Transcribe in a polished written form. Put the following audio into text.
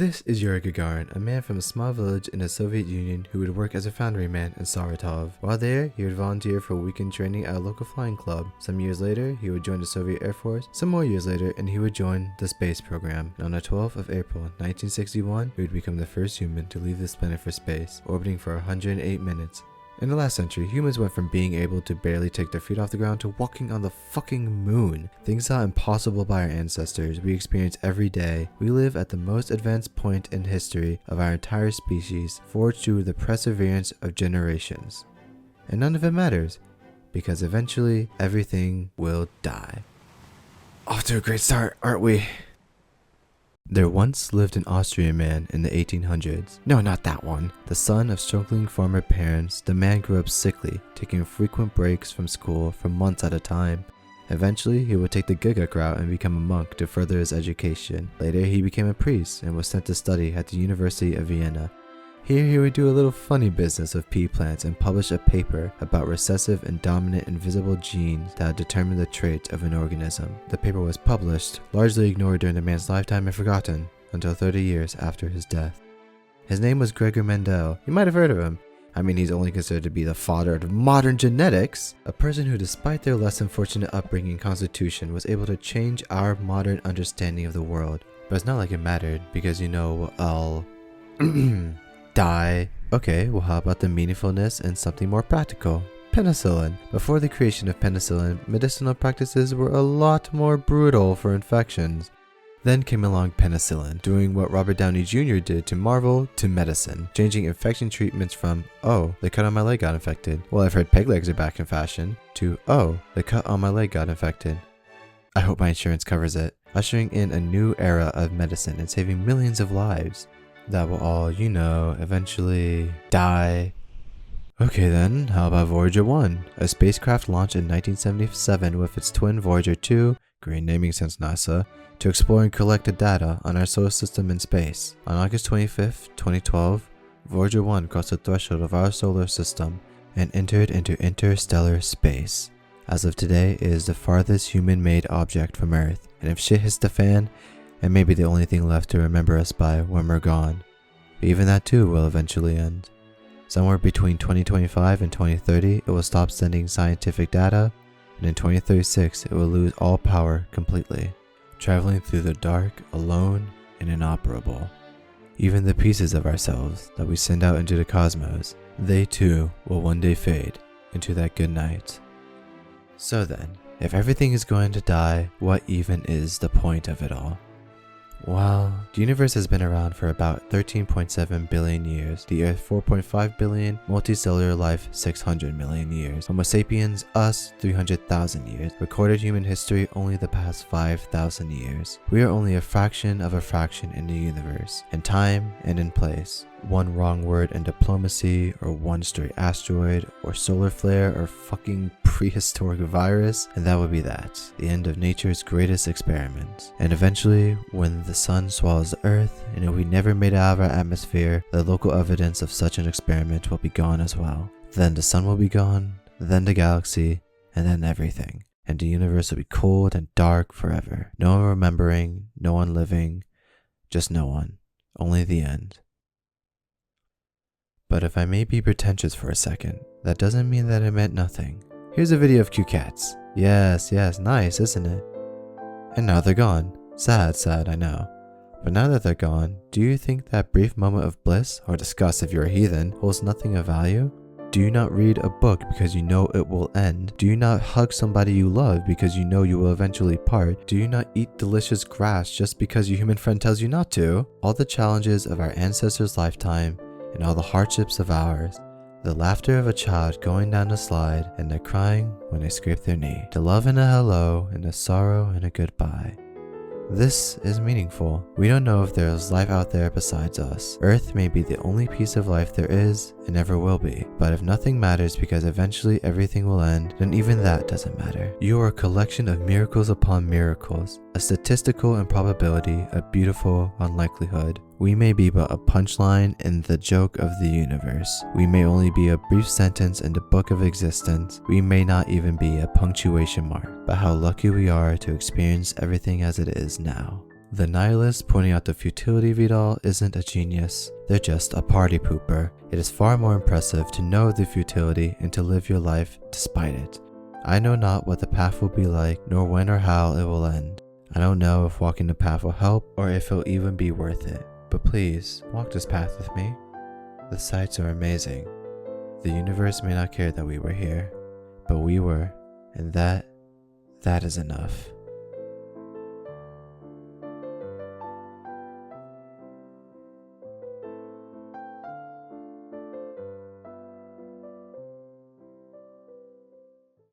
This is Yuri Gagarin, a man from a small village in the Soviet Union who would work as a foundryman in Saratov. While there, he would volunteer for weekend training at a local flying club. Some years later, he would join the Soviet Air Force. Some more years later, and he would join the space program. And on the 12th of April, 1961, he would become the first human to leave this planet for space, orbiting for 108 minutes. In the last century, humans went from being able to barely take their feet off the ground to walking on the fucking moon. Things thought impossible by our ancestors, we experience every day. We live at the most advanced point in history of our entire species, forged through the perseverance of generations. And none of it matters, because eventually, everything will die. Off to a great start, aren't we? There once lived an Austrian man in the 1800s. No, not that one. The son of struggling farmer parents, the man grew up sickly, taking frequent breaks from school for months at a time. Eventually, he would take the Guguk route and become a monk to further his education. Later, he became a priest and was sent to study at the University of Vienna. Here he would do a little funny business of pea plants and publish a paper about recessive and dominant invisible genes that determine the traits of an organism. The paper was published, largely ignored during the man's lifetime and forgotten, until 30 years after his death. His name was Gregor Mendel. You might have heard of him. I mean, he's only considered to be the father of modern genetics. A person who, despite their less unfortunate upbringing and constitution, was able to change our modern understanding of the world. But it's not like it mattered, because I'll... die. Okay, well, how about the meaningfulness and something more practical? Penicillin. Before the creation of penicillin, medicinal practices were a lot more brutal for infections. Then came along penicillin, doing what Robert Downey Jr. did to Marvel to medicine, changing infection treatments from, oh, the cut on my leg got infected. Well, I've heard peg legs are back in fashion, to, oh, the cut on my leg got infected. I hope my insurance covers it, ushering in a new era of medicine and saving millions of lives that will all, eventually die. Okay then, how about Voyager 1? A spacecraft launched in 1977 with its twin Voyager 2, green naming since NASA, to explore and collect the data on our solar system in space. On August 25th, 2012, Voyager 1 crossed the threshold of our solar system and entered into interstellar space. As of today, it is the farthest human-made object from Earth, and if shit hits the fan, it may be the only thing left to remember us by when we're gone. But even that too will eventually end. Somewhere between 2025 and 2030, it will stop sending scientific data, and in 2036, it will lose all power completely, traveling through the dark, alone, and inoperable. Even the pieces of ourselves that we send out into the cosmos, they too will one day fade into that good night. So then, if everything is going to die, what even is the point of it all? Well, the universe has been around for about 13.7 billion years, the Earth 4.5 billion, multicellular life 600 million years, Homo sapiens, us 300,000 years, recorded human history only the past 5,000 years. We are only a fraction of a fraction in the universe, in time and in place. One wrong word in diplomacy, or one stray asteroid, or solar flare, or fucking prehistoric virus, and that would be that, the end of nature's greatest experiment. And eventually, when the sun swallows the earth, and if we never made it out of our atmosphere, the local evidence of such an experiment will be gone as well. Then the sun will be gone, then the galaxy, and then everything. And the universe will be cold and dark forever. No one remembering, no one living, just no one. Only the end. But if I may be pretentious for a second, that doesn't mean that it meant nothing. Here's a video of cute cats. Yes, nice, isn't it? And now they're gone. Sad, I know. But now that they're gone, do you think that brief moment of bliss, or disgust if you're a heathen, holds nothing of value? Do you not read a book because you know it will end? Do you not hug somebody you love because you know you will eventually part? Do you not eat delicious grass just because your human friend tells you not to? All the challenges of our ancestors' lifetime, and all the hardships of ours, the laughter of a child going down the slide, and the crying when they scrape their knee, the love and a hello, and the sorrow and a goodbye. This is meaningful. We don't know if there is life out there besides us. Earth may be the only piece of life there is and never will be. But if nothing matters because eventually everything will end, then even that doesn't matter. You are a collection of miracles upon miracles, a statistical improbability, a beautiful unlikelihood. We may be but a punchline in the joke of the universe. We may only be a brief sentence in the book of existence. We may not even be a punctuation mark. But how lucky we are to experience everything as it is now. The nihilist pointing out the futility of it all isn't a genius. They're just a party pooper. It is far more impressive to know the futility and to live your life despite it. I know not what the path will be like, nor when or how it will end. I don't know if walking the path will help or if it'll even be worth it. But please, walk this path with me. The sights are amazing. The universe may not care that we were here, but we were, and that is enough.